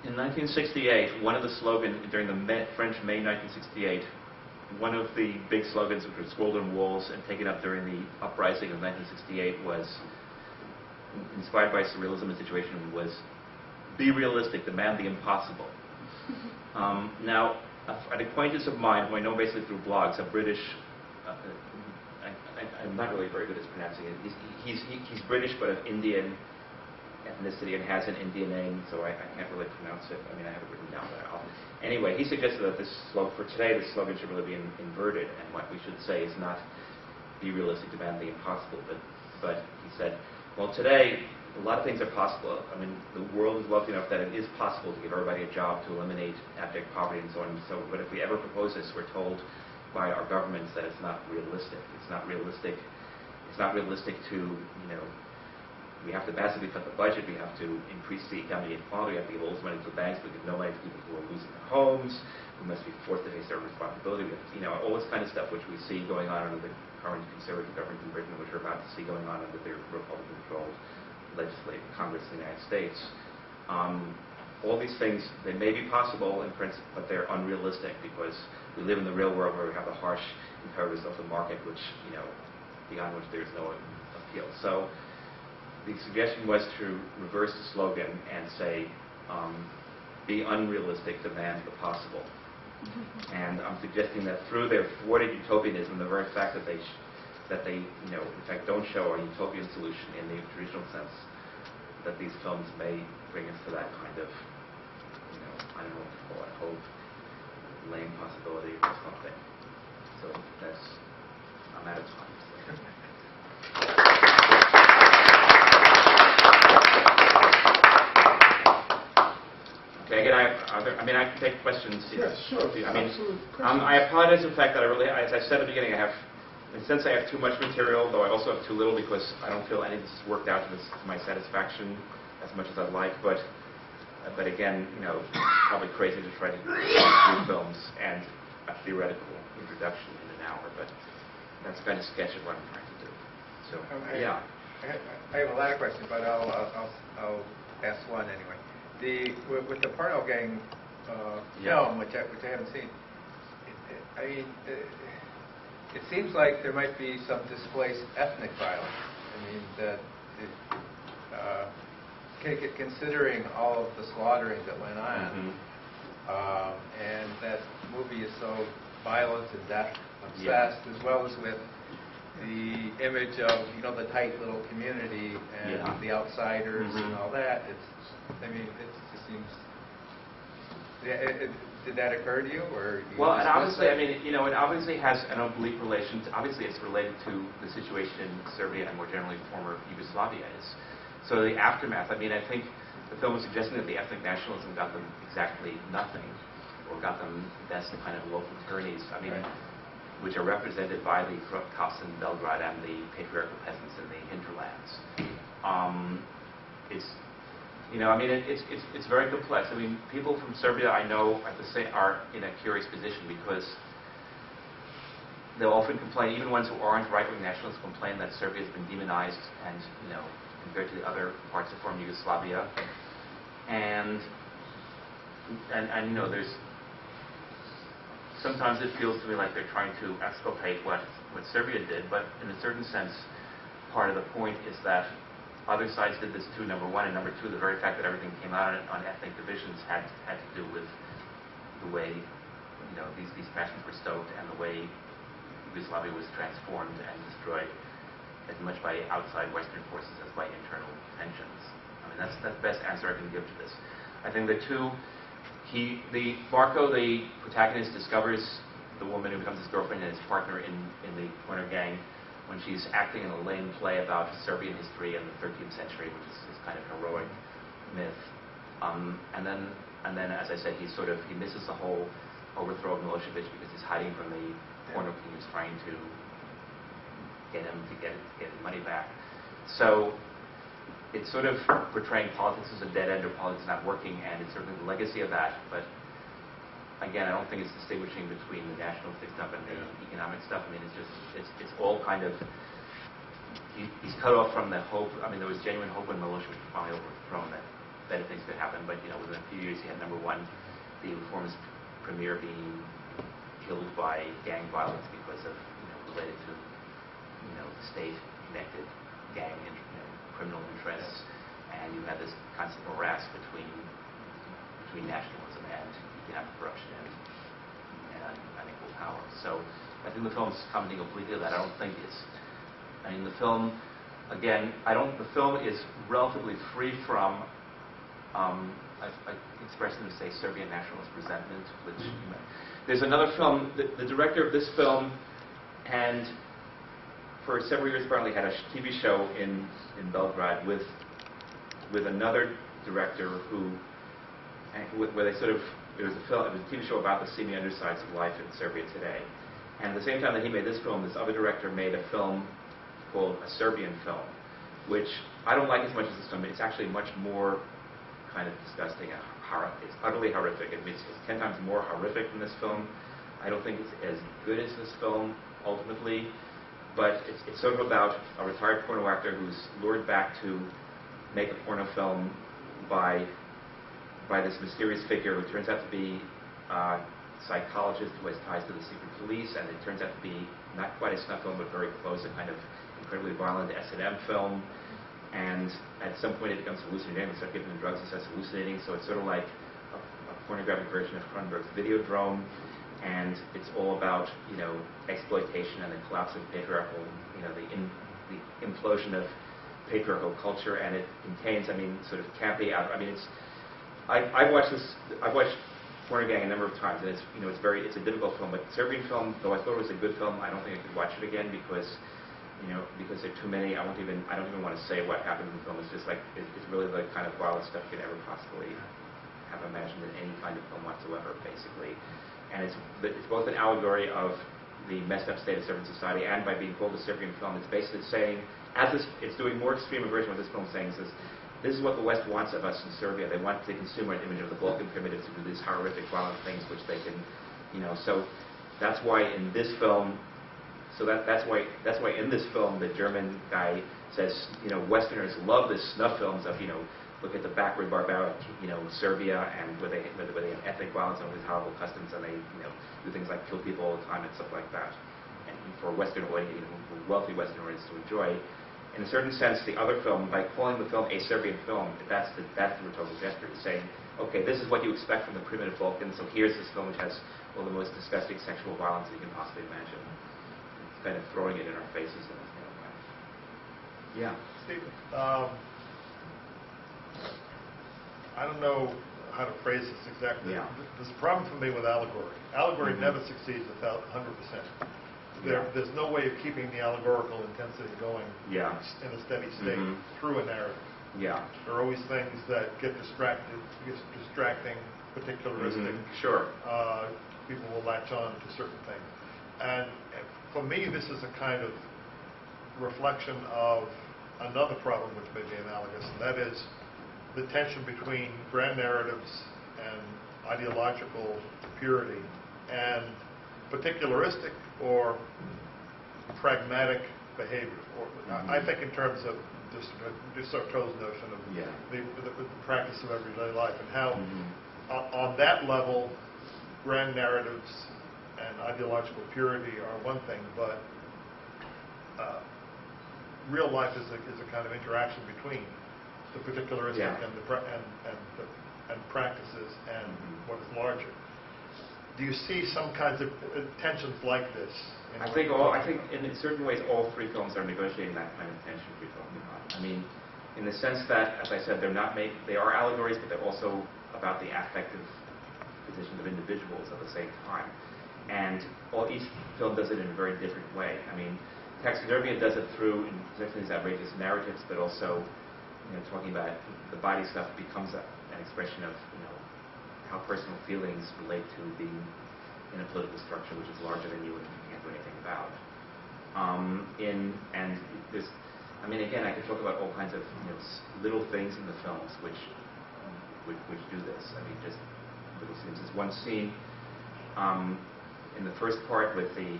In 1968, one of the slogans during the French May 1968, one of the big slogans which was scrolled on walls and taken up during the uprising of 1968 was, inspired by surrealism and situation, was "Be realistic, demand the impossible." Now, an acquaintance of mine, who I know basically through blogs, a British, I'm not really very good at pronouncing it. He's British but of Indian ethnicity and has an Indian name, so I can't really pronounce it. I mean, I have it written down, but anyway, he suggested that this slogan, for today, this slogan should really be inverted, and what we should say is not "Be realistic, demand the impossible," but he said, well, today, a lot of things are possible. I mean, the world is wealthy enough that it is possible to give everybody a job, to eliminate abject poverty, and so on and so on. But if we ever propose this, we're told by our governments that it's not realistic. It's not realistic. It's not realistic to, we have to massively cut the budget. We have to increase the economic inequality. We have to give all this money to the banks. We give no money to people who are losing their homes. We must be forced to face our responsibility. We have, all this kind of stuff which we see going on under the current conservative government in Britain, which we're about to see going on under the Republican-controlled legislative Congress in the United States. All these things, they may be possible in principle, but they're unrealistic because we live in the real world where we have the harsh imperatives of the market, which, beyond which there's no appeal. So the suggestion was to reverse the slogan and say, be unrealistic, demand the possible. And I'm suggesting that through their thwarted utopianism, the very fact that they in fact don't show a utopian solution in the traditional sense, that these films may bring us to that kind of, I don't know what to call it, hope, lame possibility or something. So I'm out of time. Okay, again, I can take questions. Yes, sure. I apologize, in fact, that as I said at the beginning, in a sense I have too much material, though I also have too little because I don't feel any of this has worked out to my satisfaction as much as I'd like. But again, probably crazy to try to do films and a theoretical introduction in an hour, but that's kind of sketch of what I'm trying to do. So, yeah. I have a lot of questions, but I'll ask one anyway. With the Porno Gang film, which I haven't seen, it seems like there might be some displaced ethnic violence. Considering all of the slaughtering that went on, and that movie is so violence and death obsessed, as well as with the image of the tight little community and the outsiders and all that. It just seems. Did that occur to you, or? Well, and obviously, it obviously has an oblique relation. Obviously, it's related to the situation in Serbia and more generally former Yugoslavia. So the aftermath. I think the film was suggesting that the ethnic nationalism got them exactly nothing, or got them best kind of local tyrannies. Which are represented by the corrupt cops in Belgrade and the patriarchal peasants in the hinterlands. It's very complex. People from Serbia I know are in a curious position because they'll often complain, even ones who aren't right-wing nationalists complain that Serbia has been demonized and, compared to the other parts of former Yugoslavia. And there's sometimes it feels to me like they're trying to exculpate what Serbia did, but in a certain sense, part of the point is that other sides did this too, number one, and number two, the very fact that everything came out on ethnic divisions had to do with the way these passions were stoked and the way Yugoslavia was transformed and destroyed as much by outside Western forces as by internal tensions. That's the best answer I can give to this. I think Marco, the protagonist, discovers the woman who becomes his girlfriend and his partner in the Porno Gang when she's acting in a lame play about Serbian history in the 13th century, which is this kind of heroic myth. And then, as I said, he misses the whole overthrow of Milosevic because he's hiding from the porno king who's trying to get him to get his money back. So it's sort of portraying politics as a dead end or politics not working, and it's certainly the legacy of that. But again, I don't think it's distinguishing between the nationalistic stuff and the economic stuff. It's all kind of, he's cut off from the hope. There was genuine hope when Milosevic was finally overthrown that better things could happen, but within a few years you had number one, the reformist premier being killed by gang violence because of related to state-connected gang and criminal interests, and you had this constant morass between nationalism and economic corruption and unequal power. So I think the film's commenting completely on that. I don't think it's. I mean, the film, again, the film is relatively free from expressing, to say, Serbian nationalist resentment, which there's another film, the director of this film, and for several years apparently had a TV show in Belgrade with another director where they sort of, it was a TV show about the seamy undersides of life in Serbia today. And at the same time that he made this film, this other director made a film called A Serbian Film, which I don't like as much as this film. It's actually much more kind of disgusting. It's utterly horrific. It's 10 times more horrific than this film. I don't think it's as good as this film, ultimately, but it's sort of about a retired porno actor who's lured back to make a porno film by this mysterious figure who turns out to be a psychologist who has ties to the secret police, and it turns out to be not quite a snuff film, but very close, a kind of incredibly violent S&M film. And at some point it becomes hallucinating. They start giving him drugs, he starts hallucinating. So it's sort of like a pornographic version of Cronenberg's Videodrome. And it's all about, exploitation and the collapse of patriarchal, the implosion of patriarchal culture. And it contains, sort of campy out. I've watched Porno Gang a number of times, and it's a difficult film. But Serbian film, though I thought it was a good film, I don't think I could watch it again because there are too many. I don't even want to say what happens in the film. It's just like it's really the kind of violent stuff you could ever possibly have imagined in any kind of film whatsoever, basically. And it's both an allegory of the messed up state of Serbian society, and by being called a Serbian film, it's basically saying, it's doing more extreme a version of what this film is saying. It says, this is what the West wants of us in Serbia. They want the consumer image of the Balkan primitives to do these horrific, violent things, which they can, So that's why in this film. So that's why in this film the German guy says, Westerners love this snuff films of, look at the backward barbaric, Serbia, and where they have ethnic violence and all these horrible customs, and they, do things like kill people all the time and stuff like that. And for Western audience, wealthy Western audience to enjoy. In a certain sense, the other film, by calling the film a Serbian film, that's the rhetorical gesture, to saying, okay, this is what you expect from the primitive Balkans, so here's this film which has all the most disgusting sexual violence that you can possibly imagine. It's kind of throwing it in our faces in this kind of way. Yeah. Stephen, I don't know how to phrase this exactly. Yeah. There's a problem for me with allegory. Allegory never succeeds without 100%. There's no way of keeping the allegorical intensity going in a steady state through a narrative. Yeah. There are always things that get distracting, particularistic. Sure. People will latch on to certain things. And for me, this is a kind of reflection of another problem which may be analogous, and that is the tension between grand narratives and ideological purity and particularistic or pragmatic behavior. I think in terms of Sartre's notion of the practice of everyday life, and how on that level grand narratives and ideological purity are one thing, but real life is a kind of interaction between the particularistic and practices and what is larger. Do you see some kinds of tensions like this? I think in certain ways all three films are negotiating that kind of tension we're talking about. In the sense that, as I said, they are allegories, but they're also about the affective positions of individuals at the same time. And each film does it in a very different way. Taxidermia does it through these outrageous narratives, but also, talking about the body stuff becomes an expression of, how personal feelings relate to being in a political structure which is larger than you and you can't do anything about. Again, I could talk about all kinds of little things in the films which do this. Just little scenes. There's one scene in the first part with the